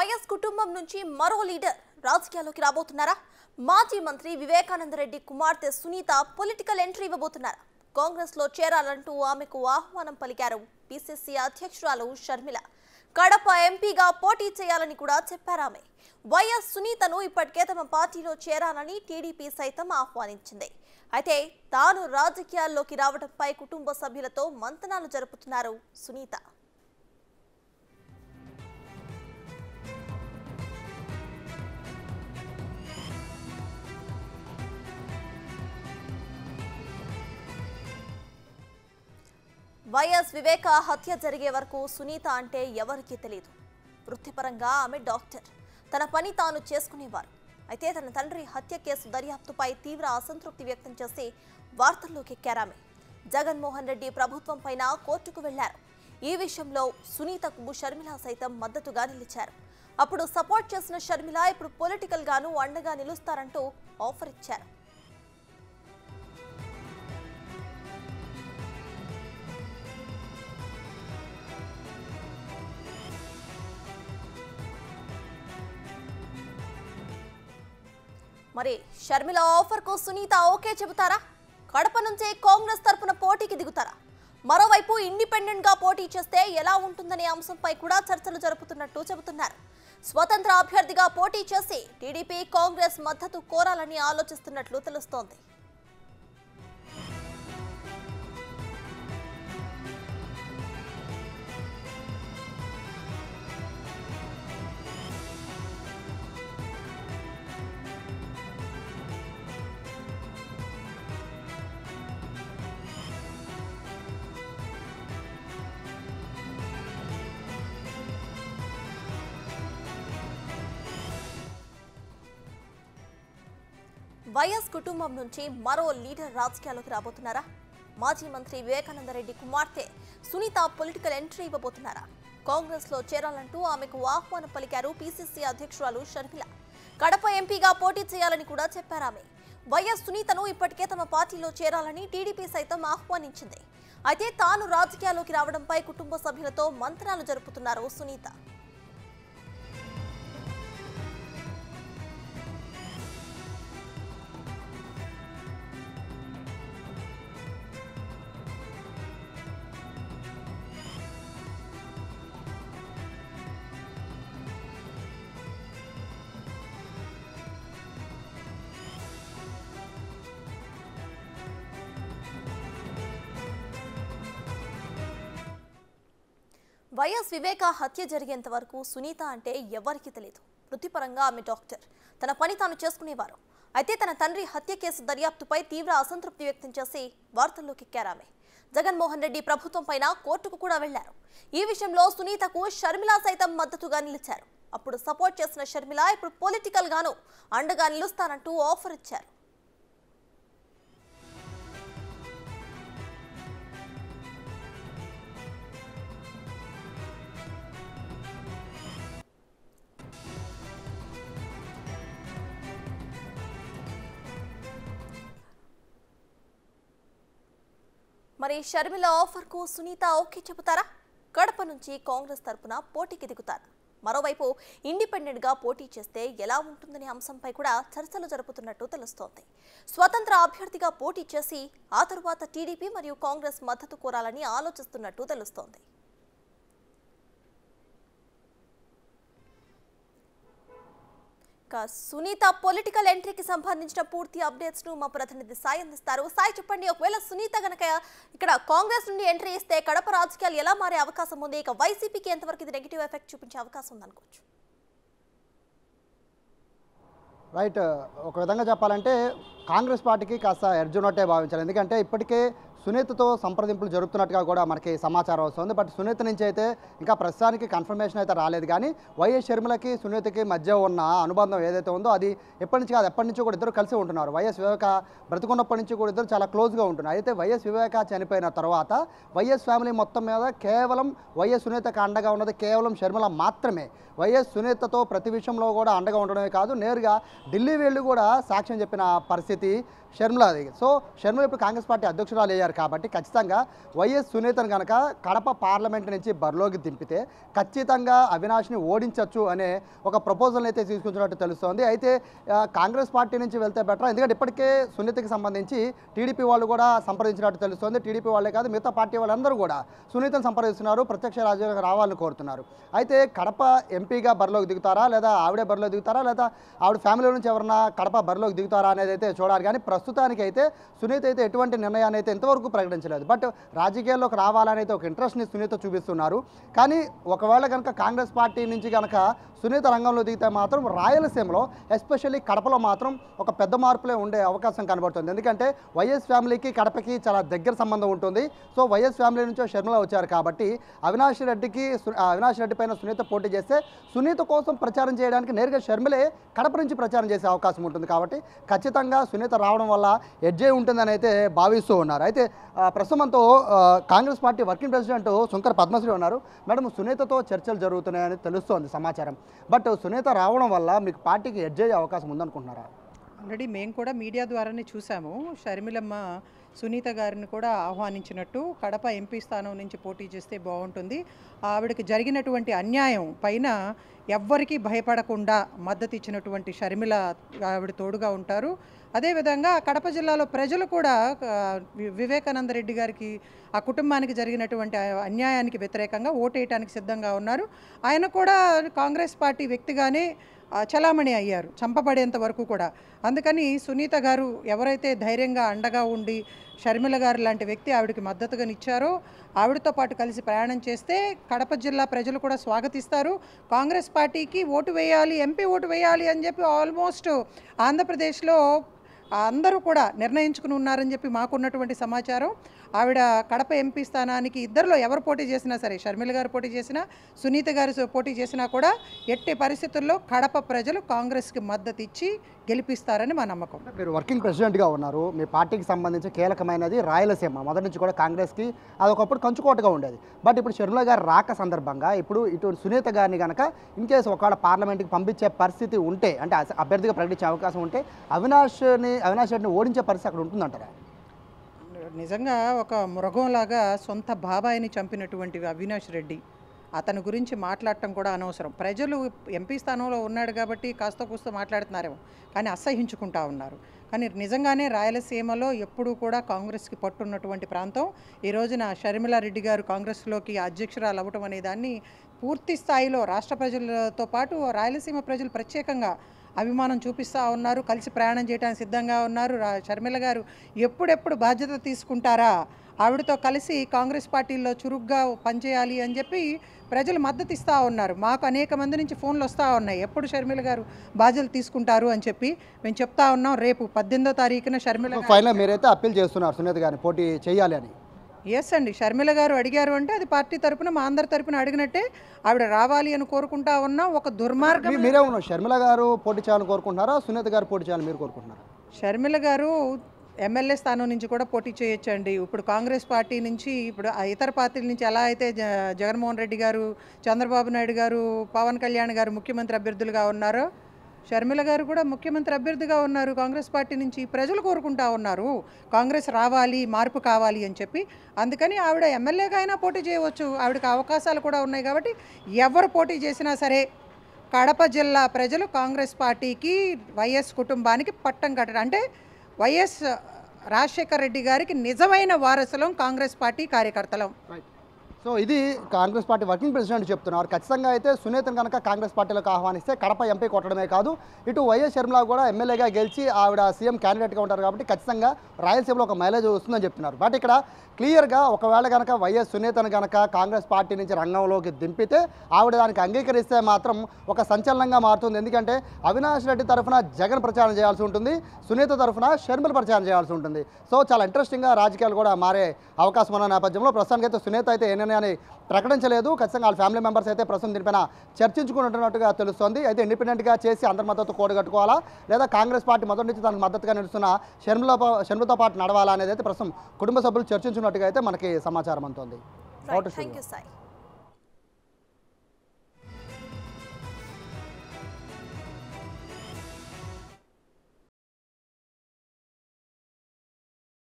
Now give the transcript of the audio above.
YS కుటుంబం నుంచి మరో లీడర్ రాజకీయాల్లోకి రాబోతున్నారా? మాజీ మంత్రి వివేకానంద రెడ్డి కుమార్తె సునీత పొలిటికల్ ఎంట్రీ ఇవ్వబోతున్నారు. కాంగ్రెస్ లో చేరాలంటూ ఆమెకు ఆహ్వానం పలికారు పిసిసి అధ్యక్షురాలు షర్మిల. కడప ఎంపీగా పోటీ చేయాలని కూడా చెప్పారామె. వైఎస్ సునీతను ఇప్పటికే తమ పార్టీలో చేరాలని టీడీపీ సైతం ఆహ్వానించింది. అయితే తాను రాజకీయాల్లోకి రావడంపై కుటుంబ సభ్యులతో మంతనాలు జరుపుతున్నారు సునీత. వైఎస్ వివేక హత్య జరిగే వరకు సునీత అంటే ఎవరికీ తెలియదు. వృత్తిపరంగా ఆమె డాక్టర్. తన పని తాను చేసుకునేవారు. అయితే తన తండ్రి హత్య కేసు దర్యాప్తుపై తీవ్ర అసంతృప్తి వ్యక్తం చేసి వార్తల్లోకి ఎక్కారామె. జగన్మోహన్ రెడ్డి ప్రభుత్వం పైన కోర్టుకు వెళ్లారు. ఈ విషయంలో సునీతకు షర్మిల సైతం మద్దతుగా నిలిచారు. అప్పుడు సపోర్ట్ చేసిన షర్మిల ఇప్పుడు పొలిటికల్ గాను అండగా నిలుస్తారంటూ ఆఫర్ ఇచ్చారు. మరి షర్మిల ఆఫర్ కు సునీత ఓకే చెబుతారా? కడప నుంచే కాంగ్రెస్ తరపున పోటీకి దిగుతారా? మరోవైపు ఇండిపెండెంట్ గా పోటీ చేస్తే ఎలా ఉంటుందనే అంశంపై కూడా చర్చలు జరుపుతున్నట్టు చెబుతున్నారు. స్వతంత్ర అభ్యర్థిగా పోటీ చేసి టీడీపీ కాంగ్రెస్ మద్దతు కోరాలని ఆలోచిస్తున్నట్లు తెలుస్తోంది. వైఎస్ కుటుంబం నుంచి మరో లీడర్ రాజకీయాల్లోకి రాబోతున్నారా? మాజీ మంత్రి వివేకానంద రెడ్డి కుమార్తె సునీత పొలిటికల్ ఎంట్రీ ఇవ్వబోతున్నారా? కాంగ్రెస్ లో చేరాలంటూ ఆమెకు ఆహ్వానం పలికారు పిసిసి అధ్యక్షురాలు షర్మిల. కడప ఎంపీగా పోటీ చేయాలని కూడా చెప్పారామె. వైఎస్ సునీతను ఇప్పటికే తమ పార్టీలో చేరాలని టీడీపీ సైతం ఆహ్వానించింది. అయితే తాను రాజకీయాల్లోకి రావడంపై కుటుంబ సభ్యులతో మంతనాలు జరుపుతున్నారు సునీత. వైఎస్ వివేక హత్య జరిగేంత వరకు సునీత అంటే ఎవరికీ తెలియదు. వృత్తిపరంగా ఆమె డాక్టర్. తన పని తాను చేసుకునేవారు. అయితే తన తండ్రి హత్య కేసు దర్యాప్తుపై తీవ్ర అసంతృప్తి వ్యక్తం చేసి వార్తల్లోకి ఎక్కారామె. జగన్మోహన్ రెడ్డి ప్రభుత్వం పైన కోర్టుకు కూడా వెళ్లారు. ఈ విషయంలో సునీతకు షర్మిల సైతం మద్దతుగా నిలిచారు. అప్పుడు సపోర్ట్ చేసిన షర్మిల ఇప్పుడు పొలిటికల్ గాను అండగా నిలుస్తానంటూ ఆఫర్ ఇచ్చారు. మరి షర్మిల ఆఫర్ కు సునీత ఓకే చెబుతారా? కడప నుంచి కాంగ్రెస్ తరపున పోటీకి దిగుతారు. మరోవైపు ఇండిపెండెంట్ గా పోటీ చేస్తే ఎలా ఉంటుందనే అంశంపై కూడా చర్చలు జరుపుతున్నట్టు తెలుస్తోంది. స్వతంత్ర అభ్యర్థిగా పోటీ చేసి ఆ తరువాత టీడీపీ మరియు కాంగ్రెస్ మద్దతు కోరాలని ఆలోచిస్తున్నట్టు తెలుస్తోంది. సునీత పొలిటికల్ ఎంట్రీకి సంబంధించిన పూర్తి అప్డేట్స్ ను మా ప్రతినిధి సాయి అందిస్తారు. సాయి, చెప్పండి, ఒకవేళ సునీత గనక ఇక్కడ కాంగ్రెస్ నుండి ఎంట్రీ ఇస్తే కడప రాజకీయాలు ఎలా మారే అవకాశం ఉంది? ఇక వైసీపీకి ఎంతవరకు ఇది నెగిటివ్ ఎఫెక్ట్ చూపించే అవకాశం ఉంది అనుకోవచ్చు? రైట్, ఒక విధంగా చెప్పాలంటే కాంగ్రెస్ పార్టీకి కాస్త ఎర్జునట్టే భావించాలి. ఎందుకంటే ఇప్పటికే సునీతతో సంప్రదింపులు జరుపుతున్నట్టుగా కూడా మనకి సమాచారం వస్తుంది. బట్ సునీత నుంచి అయితే ఇంకా ప్రస్తుతానికి కన్ఫర్మేషన్ అయితే రాలేదు. కానీ వైఎస్ షర్మిలకి సునీతకి మధ్య ఉన్న అనుబంధం ఏదైతే ఉందో అది ఎప్పటి నుంచి కాదు, ఎప్పటి నుంచో కూడా ఇద్దరు కలిసి ఉంటున్నారు. వైఎస్ వివేక బ్రతుకున్నప్పటి నుంచి కూడా ఇద్దరు చాలా క్లోజ్గా ఉంటున్నారు. అయితే వైఎస్ వివేక చనిపోయిన తర్వాత వైఎస్ ఫ్యామిలీ మొత్తం మీద కేవలం వైఎస్ సునీతకు అండగా ఉన్నది కేవలం షర్మిల మాత్రమే. వైఎస్ సునీతతో ప్రతి విషయంలో కూడా అండగా ఉండడమే కాదు, నేరుగా ఢిల్లీ వెళ్ళి కూడా సాక్ష్యం చెప్పిన పరిస్థితి షర్మిలాది. సో షర్మిల ఇప్పుడు కాంగ్రెస్ పార్టీ అధ్యక్షురాలు అయ్యారు కాబట్టి ఖచ్చితంగా వైఎస్ సునీతను కనుక కడప పార్లమెంట్ నుంచి బరిలోకి దింపితే ఖచ్చితంగా అవినాష్ని ఓడించవచ్చు అనే ఒక ప్రపోజల్ని అయితే తీసుకొచ్చినట్టు తెలుస్తోంది. అయితే కాంగ్రెస్ పార్టీ నుంచి వెళ్తే బెటర్, ఎందుకంటే ఇప్పటికే సునీతకి సంబంధించి టీడీపీ వాళ్ళు కూడా సంప్రదించినట్టు తెలుస్తోంది. టీడీపీ వాళ్ళే కాదు, మిగతా పార్టీ వాళ్ళందరూ కూడా సునీతను సంప్రదిస్తున్నారు, ప్రత్యక్ష రాజకీయాలకు రావాలని కోరుతున్నారు. అయితే కడప ఎంపీగా బరిలోకి దిగుతారా, లేదా ఆవిడే బరిలో దిగుతారా, లేదా ఆవిడ ఫ్యామిలీ నుంచి ఎవరన్నా కడప బరిలోకి దిగుతారా అనేది అయితే చూడాలి. కానీ ప్రస్తుతానికి అయితే సునీత అయితే ఎటువంటి నిర్ణయాన్ని అయితే ఇంతవరకు ప్రకటించలేదు. బట్ రాజకీయాల్లోకి రావాలని అయితే ఒక ఇంట్రెస్ట్ని సునీత చూపిస్తున్నారు. కానీ ఒకవేళ కనుక కాంగ్రెస్ పార్టీ నుంచి కనుక సునీత రంగంలో దిగితే మాత్రం రాయలసీమలో ఎస్పెషల్లీ కడపలో మాత్రం ఒక పెద్ద మార్పులే ఉండే అవకాశం కనబడుతుంది. ఎందుకంటే వైఎస్ ఫ్యామిలీకి కడపకి చాలా దగ్గర సంబంధం ఉంటుంది. సో వైఎస్ ఫ్యామిలీ నుంచో షర్మిల వచ్చారు కాబట్టి అవినాష్ రెడ్డి పైన సునీత పోటీ చేస్తే సునీత కోసం ప్రచారం చేయడానికి నేరుగా షర్మిలే కడప నుంచి ప్రచారం చేసే అవకాశం ఉంటుంది. కాబట్టి ఖచ్చితంగా సునీత రావడం వల్ల ఎడ్జే ఉంటుందని అయితే భావిస్తూ ఉన్నారు. అయితే ప్రస్తుతంతో Congress party working president Shankar Padmashri ఉన్నారు. మేడం, సునీతతో చర్చలు జరుగుతున్నాయని తెలుస్తోంది సమాచారం. బట్ సునీత రావడం వల్ల మీకు పార్టీకి ఎడ్జ్ అయ్యే అవకాశం ఉందనుకుంటున్నారా? ఆల్రెడీ మేము కూడా మీడియా ద్వారానే చూసాము. షర్మిలమ్మ సునీత గారిని కూడా ఆహ్వానించినట్టు, కడప ఎంపీ స్థానం నుంచి పోటీ చేస్తే బాగుంటుంది, ఆవిడకి జరిగినటువంటి అన్యాయం పైన ఎవ్వరికీ భయపడకుండా మద్దతు ఇచ్చినటువంటి షర్మిల ఆవిడ తోడుగా ఉంటారు. అదేవిధంగా కడప జిల్లాలో ప్రజలు కూడా వివేకానంద రెడ్డి గారికి, ఆ కుటుంబానికి జరిగినటువంటి అన్యాయానికి వ్యతిరేకంగా ఓటేయటానికి సిద్ధంగా ఉన్నారు. ఆయన కూడా కాంగ్రెస్ పార్టీ వ్యక్తిగానే చలామణి అయ్యారు చంపబడేంత వరకు కూడా. అందుకని సునీత గారు ఎవరైతే ధైర్యంగా అండగా ఉండి షర్మిల గారు లాంటి వ్యక్తి ఆవిడకి మద్దతుగా నిచ్చారో, ఆవిడతో పాటు కలిసి ప్రయాణం చేస్తే కడప జిల్లా ప్రజలు కూడా స్వాగతిస్తారు. కాంగ్రెస్ పార్టీకి ఓటు వేయాలి, ఎంపీ ఓటు వేయాలి అని చెప్పి ఆల్మోస్ట్ ఆంధ్రప్రదేశ్లో అందరూ కూడా నిర్ణయించుకుని ఉన్నారని చెప్పి మాకున్నటువంటి సమాచారం. ఆవిడ కడప ఎంపీ స్థానానికి ఇద్దరిలో ఎవరు పోటీ చేసినా సరే, షర్మిల గారు పోటీ చేసినా, సునీత గారు పోటీ చేసినా కూడా ఎట్టి పరిస్థితుల్లో కడప ప్రజలు కాంగ్రెస్కి మద్దతు ఇచ్చి గెలిపిస్తారని మా నమ్మకం. మీరు వర్కింగ్ ప్రెసిడెంట్గా ఉన్నారు, మీ పార్టీకి సంబంధించి కీలకమైనది రాయలసీమ. మొదటి నుంచి కూడా కాంగ్రెస్కి అదొకప్పుడు కంచుకోటగా ఉండేది. బట్ ఇప్పుడు షర్మిల గారు రాక సందర్భంగా ఇప్పుడు ఇటు సునీత గారిని కనుక ఇన్ కేసు ఒకవేళ పార్లమెంట్కి పంపించే పరిస్థితి ఉంటే, అంటే అభ్యర్థిగా ప్రకటించే అవకాశం ఉంటే అవినాష్ రెడ్డిని ఓడించే పరిస్థితి అక్కడ ఉంటుందంటారా? నిజంగా ఒక మృగంలాగా సొంత బాబాయిని చంపినటువంటి అవినాష్ రెడ్డి, అతని గురించి మాట్లాడటం కూడా అనవసరం. ప్రజలు ఎంపీ స్థానంలో ఉన్నాడు కాబట్టి కాస్త కూస్త మాట్లాడుతున్నారేమో, కానీ అసహించుకుంటా ఉన్నారు. కానీ నిజంగానే రాయలసీమలో ఎప్పుడూ కూడా కాంగ్రెస్కి పట్టున్నటువంటి ప్రాంతం. ఈ రోజున షర్మిలారెడ్డి గారు కాంగ్రెస్లోకి అధ్యక్షురాలు అవ్వటం అనే దాన్ని పూర్తి స్థాయిలో రాష్ట్ర ప్రజలతో పాటు రాయలసీమ ప్రజలు ప్రత్యేకంగా అభిమానం చూపిస్తూ ఉన్నారు, కలిసి ప్రయాణం చేయడానికి సిద్ధంగా ఉన్నారు. షర్మిల గారు ఎప్పుడెప్పుడు బాధ్యత తీసుకుంటారా, ఆవిడతో కలిసి కాంగ్రెస్ పార్టీలో చురుగ్గా పనిచేయాలి అని చెప్పి ప్రజలు మద్దతు ఇస్తూ ఉన్నారు. మాకు అనేక మంది నుంచి ఫోన్లు వస్తూ ఉన్నాయి, ఎప్పుడు షర్మిల గారు బాధ్యతలు తీసుకుంటారు అని చెప్పి. మేము చెప్తా ఉన్నాం, రేపు 18వ తారీఖున షర్మిల ఫైనల్ మీరైతే అప్పీల్ చేస్తున్నారు సునీత గారిని పోటీ చేయాలి అని. ఎస్ అండి, షర్మిల గారు అడిగారు అంటే అది పార్టీ తరపున, మా అందరి తరపున అడిగినట్టే. ఆవిడ రావాలి అని కోరుకుంటా ఉన్నాం. ఒక దుర్మార్గం. మీరే ఉన్నారు, షర్మిల గారు పోటీ చేయాలని కోరుకుంటున్నారా, సునీత గారు పోటీ చేయాలని మీరు కోరుకుంటున్నారా? షర్మిల గారు ఎమ్మెల్యే స్థానం నుంచి కూడా పోటీ చేయొచ్చండి. ఇప్పుడు కాంగ్రెస్ పార్టీ నుంచి, ఇప్పుడు ఇతర పార్టీల నుంచి ఎలా అయితే జగన్మోహన్ రెడ్డి గారు, చంద్రబాబు నాయుడు గారు, పవన్ కళ్యాణ్ గారు ముఖ్యమంత్రి అభ్యర్థులుగా ఉన్నారో, షర్మిల గారు కూడా ముఖ్యమంత్రి అభ్యర్థిగా ఉన్నారు కాంగ్రెస్ పార్టీ నుంచి. ప్రజలు కోరుకుంటా ఉన్నారు కాంగ్రెస్ రావాలి, మార్పు కావాలి అని చెప్పి. అందుకని ఆవిడ ఎమ్మెల్యేగా అయినా పోటీ చేయవచ్చు, ఆవిడకి అవకాశాలు కూడా ఉన్నాయి. కాబట్టి ఎవరు పోటీ చేసినా సరే కడప జిల్లా ప్రజలు కాంగ్రెస్ పార్టీకి, వైఎస్ కుటుంబానికి పట్టం కట్టడం, అంటే వైఎస్ రాజశేఖర రెడ్డి గారికి నిజమైన వారసులం కాంగ్రెస్ పార్టీ కార్యకర్తలం. సో ఇది కాంగ్రెస్ పార్టీ వర్కింగ్ ప్రెసిడెంట్ చెప్తున్నారు. ఖచ్చితంగా అయితే సునీతను కనుక కాంగ్రెస్ పార్టీలోకి ఆహ్వానిస్తే కడప ఎంపీ కొట్టడమే కాదు, ఇటు వైఎస్ షర్మిల కూడా ఎమ్మెల్యేగా గెలిచి ఆవిడ సీఎం క్యాండిడేట్గా ఉంటారు కాబట్టి ఖచ్చితంగా రాయలసీమలో ఒక మైలేజ్ వస్తుందని చెప్తున్నారు. బట్ ఇక్కడ క్లియర్గా ఒకవేళ కనుక వైఎస్ సునీతను కనుక కాంగ్రెస్ పార్టీ నుంచి రంగంలోకి దింపితే ఆవిడ దానికి అంగీకరిస్తే మాత్రం ఒక సంచలనంగా మారుతుంది. ఎందుకంటే అవినాష్ రెడ్డి తరఫున జగన్ ప్రచారం చేయాల్సి ఉంటుంది, సునీత తరఫున షర్మిల ప్రచారం చేయాల్సి ఉంటుంది. సో చాలా ఇంట్రెస్టింగ్గా రాజకీయాలు కూడా మారే అవకాశం ఉన్న నేపథ్యంలో ప్రస్తుతానికి అయితే సునీత అయితే ఏ నిర్ణయాన్ని ప్రకటించలేదు. ఖచ్చితంగా వాళ్ళ ఫ్యామిలీ మెంబర్స్ అయితే ప్రస్తుతం దీనిపైన చర్చించుకుంటున్నట్టుగా తెలుస్తోంది. అయితే ఇండిపెండెంట్గా చేసి అందరి మద్దతు కూడగట్టుకోవాలా, లేదా కాంగ్రెస్ పార్టీ మొదటి నుంచి తనకు మద్దతుగా నిలుస్తున్న షర్మిలతో పాటు నడవాలా అనేది అయితే ప్రస్తుతం కుటుంబ సభ్యులు చర్చించుకున్నట్టుగా అయితే మనకి సమాచారం అందుతోంది. Thank you Sai.